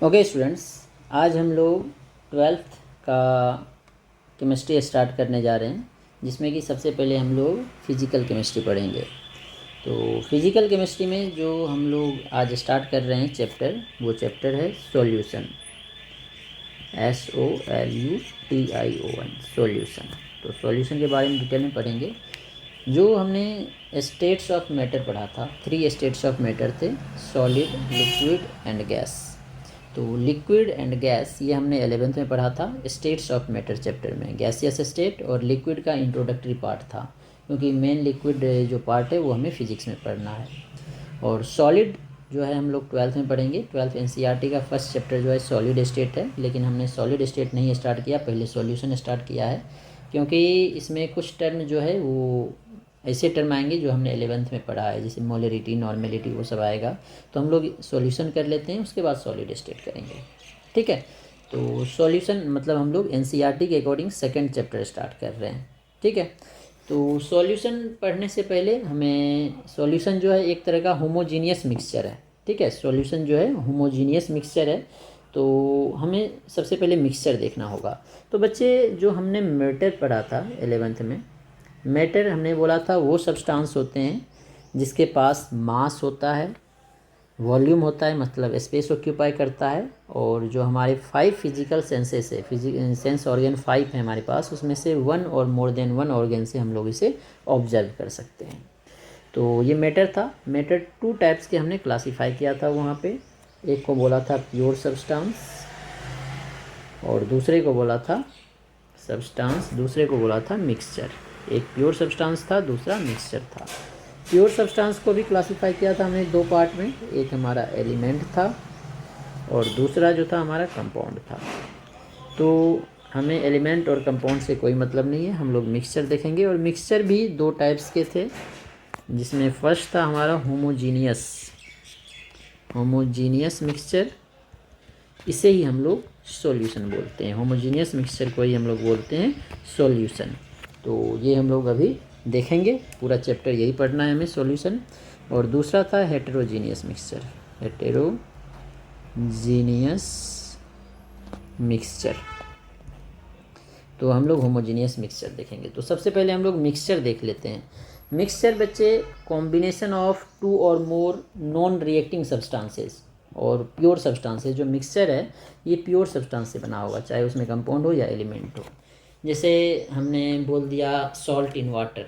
Okay students, आज हम लोग ट्वेल्थ का केमिस्ट्री स्टार्ट करने जा रहे हैं, जिसमें कि सबसे पहले हम लोग फिज़िकल केमिस्ट्री पढ़ेंगे। तो फिज़िकल केमिस्ट्री में जो हम लोग आज स्टार्ट कर रहे हैं चैप्टर, वो चैप्टर है सॉल्यूशन, SOLUTION, सॉल्यूशन। तो सॉल्यूशन के बारे में डिटेल में पढ़ेंगे। जो हमने स्टेट्स ऑफ मैटर पढ़ा था, 3 स्टेट्स ऑफ मैटर थे, सॉलिड, लिक्विड एंड गैस। तो लिक्विड एंड गैस ये हमने 11th में पढ़ा था स्टेट्स ऑफ मैटर चैप्टर में, गैसियस स्टेट और लिक्विड का इंट्रोडक्टरी पार्ट था, क्योंकि मेन लिक्विड जो पार्ट है वो हमें फिजिक्स में पढ़ना है। और सॉलिड जो है हम लोग 12th में पढ़ेंगे। 12th NCERT का फर्स्ट चैप्टर जो है सॉलिड स्टेट है, लेकिन हमने सॉलिड स्टेट नहीं स्टार्ट किया, पहले सॉल्यूशन स्टार्ट किया है, क्योंकि इसमें कुछ टर्म जो है वो ऐसे टर्म आएंगे जो हमने 11th में पढ़ा है, जैसे मोलरिटी, नॉर्मेलिटी, वो सब आएगा। तो हम लोग सॉल्यूशन कर लेते हैं, उसके बाद सॉलिड स्टेट करेंगे, ठीक है। तो सॉल्यूशन मतलब हम लोग NCERT के अकॉर्डिंग सेकंड चैप्टर स्टार्ट कर रहे हैं, ठीक है। तो सॉल्यूशन पढ़ने से पहले हमें, सॉल्यूशन जो है एक तरह का होमोजीनियस मिक्सचर है, ठीक है। सॉल्यूशन जो है होमोजीनियस मिक्सचर है, तो हमें सबसे पहले मिक्सचर देखना होगा। तो बच्चे, जो हमने मैटर पढ़ा था 11th में, मैटर हमने बोला था वो सब्सटेंस होते हैं जिसके पास मास होता है, वॉल्यूम होता है, मतलब स्पेस ऑक्यूपाई करता है, और जो हमारे 5 फिजिकल सेंसेस है, सेंस ऑर्गन 5 है हमारे पास, उसमें से 1 और मोर देन 1 ऑर्गन से हम लोग इसे ऑब्जर्व कर सकते हैं। तो ये मैटर था। मैटर 2 टाइप्स के हमने क्लासीफाई किया था वहाँ पे। एक को बोला था प्योर सब्सटेंस और दूसरे को बोला था सब्सटेंस, दूसरे को बोला था मिक्सचर। एक प्योर सब्सटेंस था, दूसरा मिक्सचर था। प्योर सब्सटेंस को भी क्लासीफाई किया था हमने 2 पार्ट में, एक हमारा एलिमेंट था और दूसरा जो था हमारा कंपाउंड था। तो हमें एलिमेंट और कंपाउंड से कोई मतलब नहीं है, हम लोग मिक्सचर देखेंगे। और मिक्सचर भी 2 टाइप्स के थे, जिसमें फर्स्ट था हमारा होमोजीनियस मिक्सचर। इसे ही हम लोग सॉल्यूशन बोलते हैं, होमोजीनियस मिक्सचर को ही हम लोग बोलते हैं सॉल्यूशन। तो ये हम लोग अभी देखेंगे, पूरा चैप्टर यही पढ़ना है हमें, सॉल्यूशन। और दूसरा था हेटेरोजीनियस मिक्सचर, हेटेरोजीनियस मिक्सचर। तो हम लोग होमोजीनियस मिक्सचर देखेंगे। तो सबसे पहले हम लोग मिक्सचर देख लेते हैं। मिक्सचर बच्चे कॉम्बिनेशन ऑफ 2 और मोर नॉन रिएक्टिंग सब्सटेंसेस और प्योर सब्सटेंसेस। जो मिक्सचर है ये प्योर सब्सटेंस से बना होगा, चाहे उसमें कंपाउंड हो या एलिमेंट हो। जैसे हमने बोल दिया सॉल्ट इन वाटर,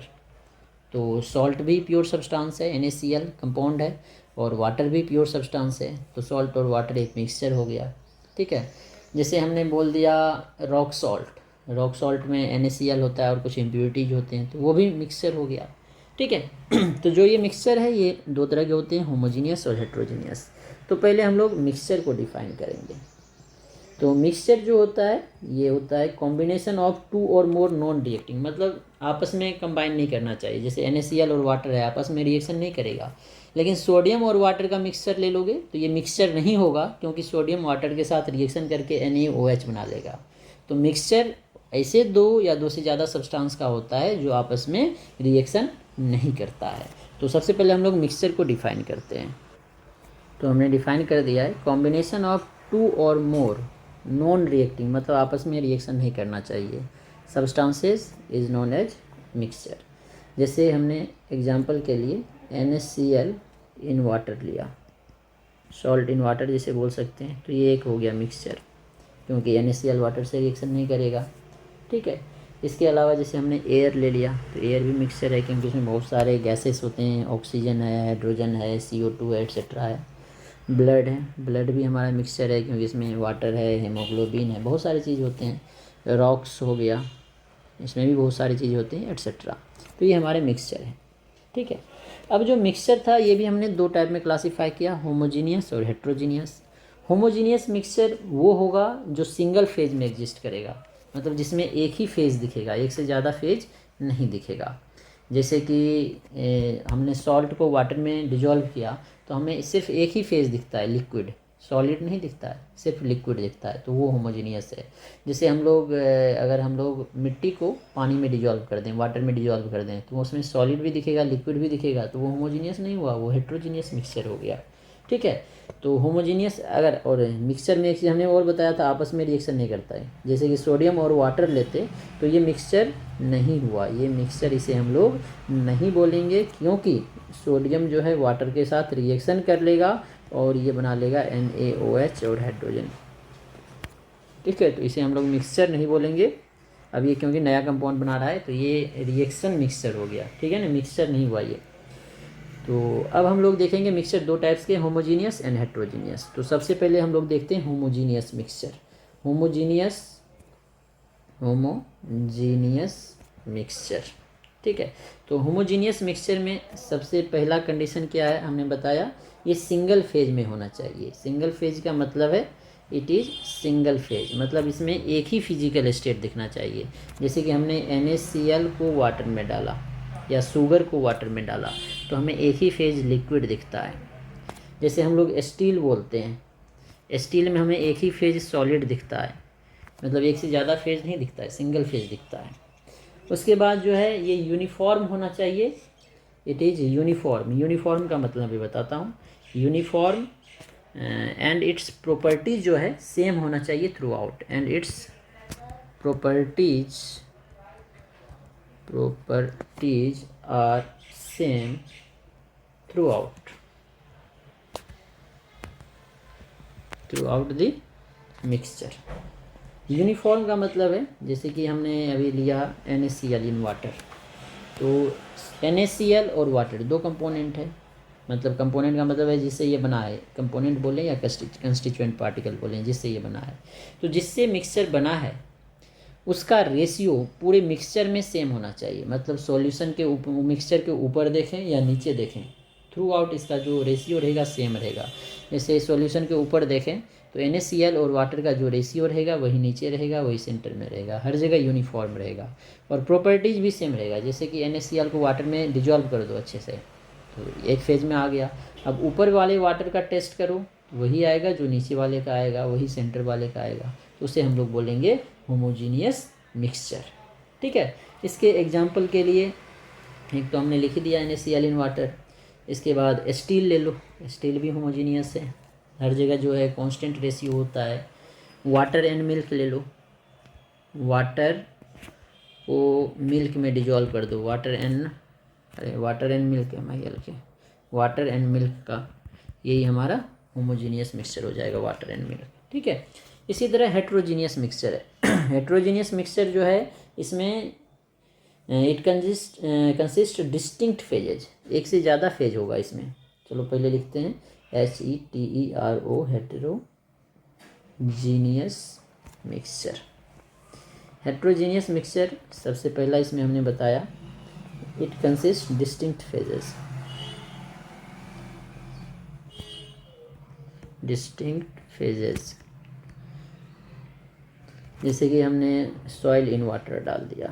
तो सॉल्ट भी प्योर सब्सटेंस है, NaCl कंपाउंड है, और वाटर भी प्योर सब्सटेंस है, तो सॉल्ट और वाटर एक मिक्सचर हो गया, ठीक है। जैसे हमने बोल दिया रॉक सॉल्ट में NaCl होता है और कुछ इम्प्योरिटीज होते हैं, तो वो भी मिक्सचर हो गया, ठीक है। तो जो ये मिक्सचर है ये 2 तरह के होते हैं, होमोजीनियस और हेटेरोजीनियस। तो पहले हम लोग मिक्सचर को डिफाइन करेंगे। तो मिक्सचर जो होता है ये होता है कॉम्बिनेशन ऑफ 2 और मोर नॉन रिएक्टिंग, मतलब आपस में कंबाइन नहीं करना चाहिए। जैसे NaCl और वाटर है, आपस में रिएक्शन नहीं करेगा। लेकिन सोडियम और वाटर का मिक्सचर ले लोगे तो ये मिक्सचर नहीं होगा, क्योंकि सोडियम वाटर के साथ रिएक्शन करके NaOH बना लेगा। तो मिक्सचर ऐसे 2 या 2 से ज़्यादा सब्सटेंस का होता है जो आपस में रिएक्शन नहीं करता है। तो सबसे पहले हम लोग मिक्सचर को डिफाइन करते हैं। तो हमने डिफाइन कर दिया है कॉम्बिनेशन ऑफ 2 और मोर नॉन रिएक्टिंग, मतलब आपस में रिएक्शन नहीं करना चाहिए, substances is known as mixture. जैसे हमने एग्जांपल के लिए NaCl इन वाटर लिया, सॉल्ट इन वाटर जैसे बोल सकते हैं, तो ये एक हो गया मिक्सचर, क्योंकि NaCl वाटर से रिएक्शन नहीं करेगा, ठीक है। इसके अलावा जैसे हमने एयर ले लिया, तो एयर भी मिक्सचर है, क्योंकि उसमें बहुत सारे गैसेस होते हैं, ऑक्सीजन है, हाइड्रोजन है, CO2 एट्सेट्रा है। ब्लड है, ब्लड भी हमारा मिक्सचर है, क्योंकि इसमें वाटर है, हेमोग्लोबिन है, बहुत सारी चीज़ होते हैं। रॉक्स हो गया, इसमें भी बहुत सारी चीज़ होती हैं एट्सेट्रा। तो ये हमारे मिक्सचर है, ठीक है। अब जो मिक्सचर था ये भी हमने 2 टाइप में क्लासीफाई किया, होमोजीनियस और हेटेरोजीनियस। होमोजीनियस मिक्सचर वो होगा जो सिंगल फेज में एग्जिस्ट करेगा, मतलब जिसमें एक ही फेज दिखेगा, एक से ज़्यादा फेज नहीं दिखेगा। जैसे कि हमने सॉल्ट को वाटर में डिजॉल्व किया तो हमें सिर्फ एक ही फेज दिखता है, लिक्विड, सॉलिड नहीं दिखता है, सिर्फ लिक्विड दिखता है, तो वो होमोजीनियस है। जैसे हम लोग अगर हम लोग मिट्टी को पानी में डिजॉल्व कर दें, वाटर में डिजॉल्व कर दें, तो उसमें सॉलिड भी दिखेगा, लिक्विड भी दिखेगा, तो वो होमोजीनियस नहीं हुआ, वो हेटेरोजीनियस मिक्सचर हो गया। ठीक है। तो होमोजीनियस अगर, और मिक्सचर में एक चीज़ हमने और बताया था, आपस में रिएक्शन नहीं करता है। जैसे कि सोडियम और वाटर लेते तो ये मिक्सचर नहीं हुआ, ये मिक्सचर इसे हम लोग नहीं बोलेंगे, क्योंकि सोडियम जो है वाटर के साथ रिएक्शन कर लेगा और ये बना लेगा NaOH और हाइड्रोजन, ठीक है। तो इसे हम लोग मिक्सचर नहीं बोलेंगे। अब ये क्योंकि नया कंपाउंड बना रहा है तो ये रिएक्शन मिक्सचर हो गया, ठीक है ना, मिक्सचर नहीं हुआ ये। तो अब हम लोग देखेंगे मिक्सचर दो टाइप्स के, होमोजीनियस एंड हेट्रोजीनियस। तो सबसे पहले हम लोग देखते हैं होमोजीनियस मिक्सचर। होमोजीनियस मिक्सचर, ठीक है। तो होमोजीनियस मिक्सचर में सबसे पहला कंडीशन क्या है, हमने बताया ये सिंगल फेज में होना चाहिए। सिंगल फेज का मतलब है इट इज़ सिंगल फेज, मतलब इसमें एक ही फिजिकल स्टेट दिखना चाहिए। जैसे कि हमने NaCl को वाटर में डाला या शुगर को वाटर में डाला तो हमें एक ही फेज लिक्विड दिखता है। जैसे हम लोग स्टील बोलते हैं, स्टील में हमें एक ही फेज सॉलिड दिखता है, मतलब एक से ज़्यादा फेज नहीं दिखता है, सिंगल फेज दिखता है। उसके बाद जो है ये यूनिफॉर्म होना चाहिए, इट इज़ यूनिफॉर्म। यूनिफॉर्म का मतलब भी बताता हूँ, यूनिफॉर्म एंड इट्स प्रॉपर्टीज जो है सेम होना चाहिए throughout, and its properties are same throughout the mixture. Uniform का मतलब है जैसे कि हमने अभी लिया NaCl इन वाटर, तो NaCl और वाटर दो कंपोनेंट है, मतलब कंपोनेंट का मतलब है जिससे ये बना है, कंपोनेंट बोलें या कंस्टिट्यूएंट पार्टिकल बोलें, जिससे ये बना है। तो जिससे मिक्सचर बना है उसका रेशियो पूरे मिक्सचर में सेम होना चाहिए, मतलब सॉल्यूशन के मिक्सचर के ऊपर देखें या नीचे देखें, थ्रू आउट इसका जो रेशियो रहेगा सेम रहेगा। जैसे सॉल्यूशन के ऊपर देखें तो NaCl और वाटर का जो रेशियो रहेगा वही नीचे रहेगा, वही सेंटर में रहेगा, हर जगह यूनिफॉर्म रहेगा। और प्रॉपर्टीज़ भी सेम रहेगा, जैसे कि NaCl को वाटर में डिजॉल्व कर दो अच्छे से तो एक फेज में आ गया। अब ऊपर वाले वाटर का टेस्ट करो तो वही आएगा जो नीचे वाले का आएगा, वही सेंटर वाले का आएगा, तो उसे हम लोग बोलेंगे होमोजीनियस मिक्सचर, ठीक है। इसके एग्जांपल के लिए एक तो हमने लिख दिया NaCl इन वाटर, इसके बाद स्टील ले लो, स्टील भी होमोजीनियस है, हर जगह जो है कांस्टेंट रेशियो होता है। वाटर एंड मिल्क ले लो, वाटर को मिल्क में डिजॉल्व कर दो, वाटर एंड मिल्क के वाटर एंड मिल्क का यही हमारा होमोजीनियस मिक्सचर हो जाएगा, वाटर एंड मिल्क, ठीक है। इसी तरह हेट्रोजीनियस मिक्सचर है। हेट्रोजीनियस मिक्सचर जो है इसमें इट कंसिस्ट डिस्टिंक्ट फेजेज, एक से ज़्यादा फेज होगा इसमें। चलो पहले लिखते हैं HETERO, heterogeneous mixture. Heterogeneous mixture सबसे पहला इसमें हमने बताया इट कंसिस्ट डिस्टिंक्ट फेजेस, जैसे कि हमने सॉइल इन वाटर डाल दिया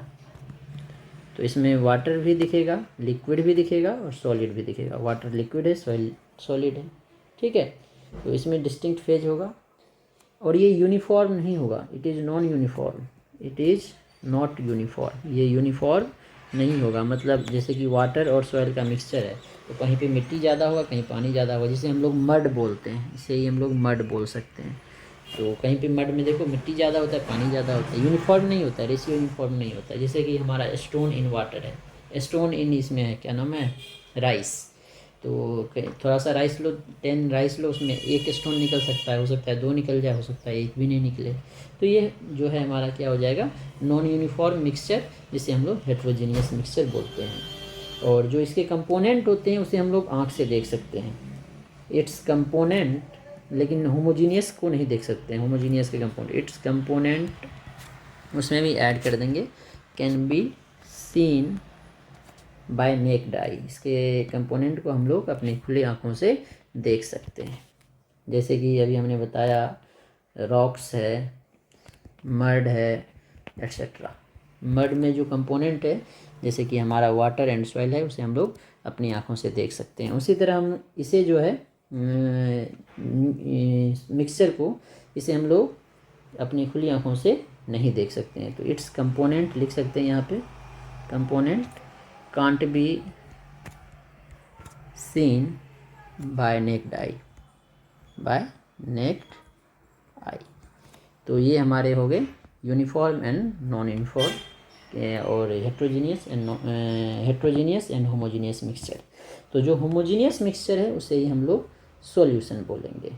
तो इसमें वाटर भी दिखेगा, लिक्विड भी दिखेगा और सॉलिड भी दिखेगा। वाटर लिक्विड है, सॉइल सॉलिड है, ठीक है। तो इसमें डिस्टिंक्ट फेज होगा और ये यूनिफॉर्म नहीं होगा, it is non uniform, it is not uniform, ये यूनिफॉर्म नहीं होगा। मतलब जैसे कि वाटर और सॉइल का मिक्सचर है तो कहीं पे मिट्टी ज़्यादा होगा, कहीं पानी ज़्यादा होगा, जिसे हम लोग मड बोलते हैं, इसे ही हम लोग मड बोल सकते हैं। तो कहीं पे मड में देखो मिट्टी ज़्यादा होता है, पानी ज़्यादा होता है, यूनिफॉर्म नहीं होता है, रेशियो यूनिफॉर्म नहीं होता है। जैसे कि हमारा स्टोन इन वाटर है, स्टोन इन इसमें है क्या नाम है, राइस। तो थोड़ा सा राइस लो, 10 राइस लो, उसमें एक स्टोन निकल सकता है, हो सकता है 2 निकल जाए, हो सकता है एक भी नहीं निकले। तो ये जो है हमारा क्या हो जाएगा, नॉन यूनिफॉर्म मिक्सचर, जिसे हम लोग हेट्रोजीनियस मिक्सचर बोलते हैं। और जो इसके कंपोनेंट होते हैं उसे हम लोग आँख से देख सकते हैं, इट्स कंपोनेंट, लेकिन होमोजीनियस को नहीं देख सकते हैं। होमोजीनियस के कंपोनेंट, इट्स कंपोनेंट उसमें भी ऐड कर देंगे, can be seen by naked eye, इसके कंपोनेंट को हम लोग अपनी खुली आँखों से देख सकते हैं। जैसे कि अभी हमने बताया रॉक्स है, मड है, एट्सेट्रा। मड में जो कंपोनेंट है जैसे कि हमारा वाटर एंड सॉइल है, उसे हम लोग अपनी आँखों से देख सकते हैं। उसी तरह हम इसे जो है मिक्सचर को, इसे हम लोग अपनी खुली आँखों से नहीं देख सकते हैं। तो इट्स कंपोनेंट लिख सकते हैं यहाँ पे, component can't be seen by naked eye, by naked eye. तो ये हमारे हो गए यूनिफॉर्म एंड नॉन यूनिफॉर्म और हेट्रोजीनियस एंड होमोजीनियस मिक्सचर। तो जो होमोजीनियस मिक्सचर है उसे ही हम लोग सॉल्यूशन बोलेंगे।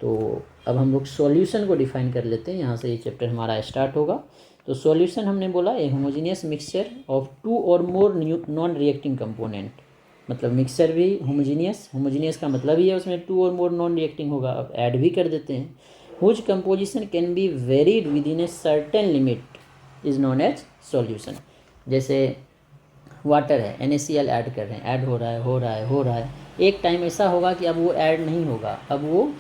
तो अब हम लोग सॉल्यूशन को डिफाइन कर लेते हैं, यहाँ से ये चैप्टर हमारा स्टार्ट होगा। तो सॉल्यूशन हमने बोला ए होमोजीनियस मिक्सचर ऑफ टू और मोर नॉन रिएक्टिंग कंपोनेंट, मतलब मिक्सचर भी होमोजीनियस का मतलब ही है उसमें टू और मोर नॉन रिएक्टिंग होगा। अब ऐड भी कर देते हैं। Whose composition can be varied within a certain limit is known as solution. जैसे वाटर है, NaCl ऐड कर रहे हैं, ऐड हो रहा है, एक टाइम ऐसा होगा कि अब वो ऐड नहीं होगा, अब वो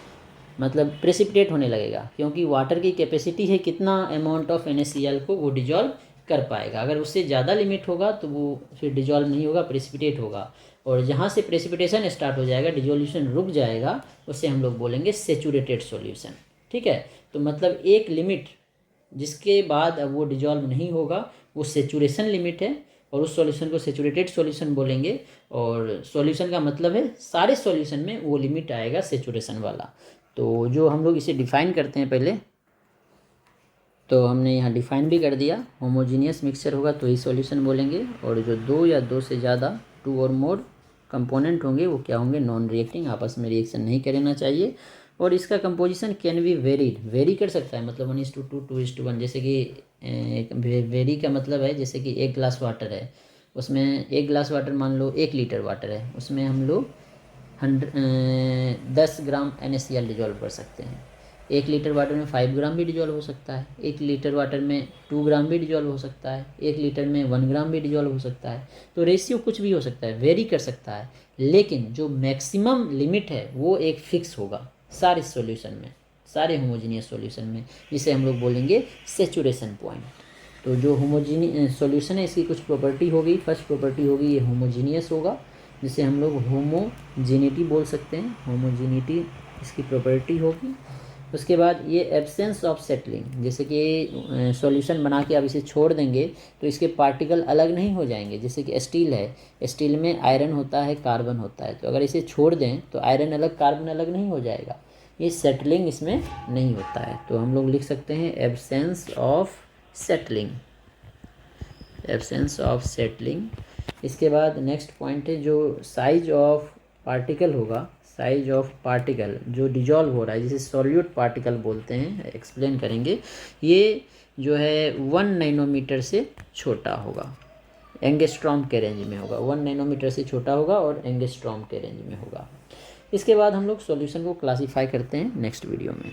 मतलब प्रेसिपिटेट होने लगेगा, क्योंकि वाटर की कैपेसिटी है कितना अमाउंट ऑफ NaCl को वो डिजॉल्व कर पाएगा। अगर उससे ज़्यादा लिमिट होगा तो वो फिर डिजॉल्व नहीं होगा, प्रेसिपिटेट होगा। और जहाँ से प्रेसिपिटेशन स्टार्ट हो जाएगा, डिजोल्यूशन रुक जाएगा, उसे हम लोग बोलेंगे सेचूरेटेड सॉल्यूशन। ठीक है, तो मतलब एक लिमिट जिसके बाद अब वो डिजॉल्व नहीं होगा वो सेचूरेशन लिमिट है, और उस सॉल्यूशन को सेचूरेटेड सॉल्यूशन बोलेंगे। और सॉल्यूशन का मतलब है सारे सॉल्यूशन में वो लिमिट आएगा सेचूरेशन वाला। तो जो हम लोग इसे डिफ़ाइन करते हैं पहले, तो हमने यहाँ डिफ़ाइन भी कर दिया, होमोजीनियस मिक्सचर होगा तो ही सॉल्यूशन बोलेंगे, और जो दो या दो से ज़्यादा टू और मोर कंपोनेंट होंगे वो क्या होंगे, नॉन रिएक्टिंग, आपस में रिएक्शन नहीं करना चाहिए। और इसका composition can be varied, very कर सकता है, मतलब 1:2 2:1। जैसे कि वेरी का मतलब है जैसे कि 1 ग्लास वाटर है, उसमें 1 ग्लास वाटर मान लो 1 लीटर वाटर है, उसमें हम लोग 10 ग्राम NaCl डिजॉल्व कर सकते हैं। 1 लीटर वाटर में 5 ग्राम भी डिजॉल्व हो सकता है, 1 लीटर वाटर में 2 ग्राम भी डिजॉल्व हो सकता है, 1 लीटर में 1 ग्राम भी डिजॉल्व हो सकता है। तो रेशियो कुछ भी हो सकता है, वेरी कर सकता है, लेकिन जो मैक्सिमम लिमिट है वो एक फिक्स होगा सारे सॉल्यूशन में, सारे होमोजीनियस सॉल्यूशन में, जिसे हम लोग बोलेंगे सेचुरेशन पॉइंट। तो जो होमोजीनियस सॉल्यूशन है इसकी कुछ प्रॉपर्टी होगी। फर्स्ट प्रॉपर्टी होगी ये होमोजीनियस होगा, जिसे हम लोग होमोजीनिटी बोल सकते हैं, होमोजीनिटी इसकी प्रॉपर्टी होगी। उसके बाद ये एब्सेंस ऑफ सेटलिंग, जैसे कि सॉल्यूशन बना के आप इसे छोड़ देंगे तो इसके पार्टिकल अलग नहीं हो जाएंगे। जैसे कि स्टील है, स्टील में आयरन होता है, कार्बन होता है, तो अगर इसे छोड़ दें तो आयरन अलग कार्बन अलग नहीं हो जाएगा, ये सेटलिंग इसमें नहीं होता है। तो हम लोग लिख सकते हैं absence of settling, absence of settling. इसके बाद नेक्स्ट पॉइंट है जो साइज ऑफ पार्टिकल होगा, साइज ऑफ पार्टिकल जो डिजॉल्व हो रहा है जिसे सॉल्यूट पार्टिकल बोलते हैं, एक्सप्लेन करेंगे। ये जो है 1 नैनोमीटर से छोटा होगा, एंगस्ट्रॉम के रेंज में होगा, 1 नैनोमीटर से छोटा होगा और एंगस्ट्रॉम के रेंज में होगा। इसके बाद हम लोग सॉल्यूशन को क्लासीफाई करते हैं नेक्स्ट वीडियो में।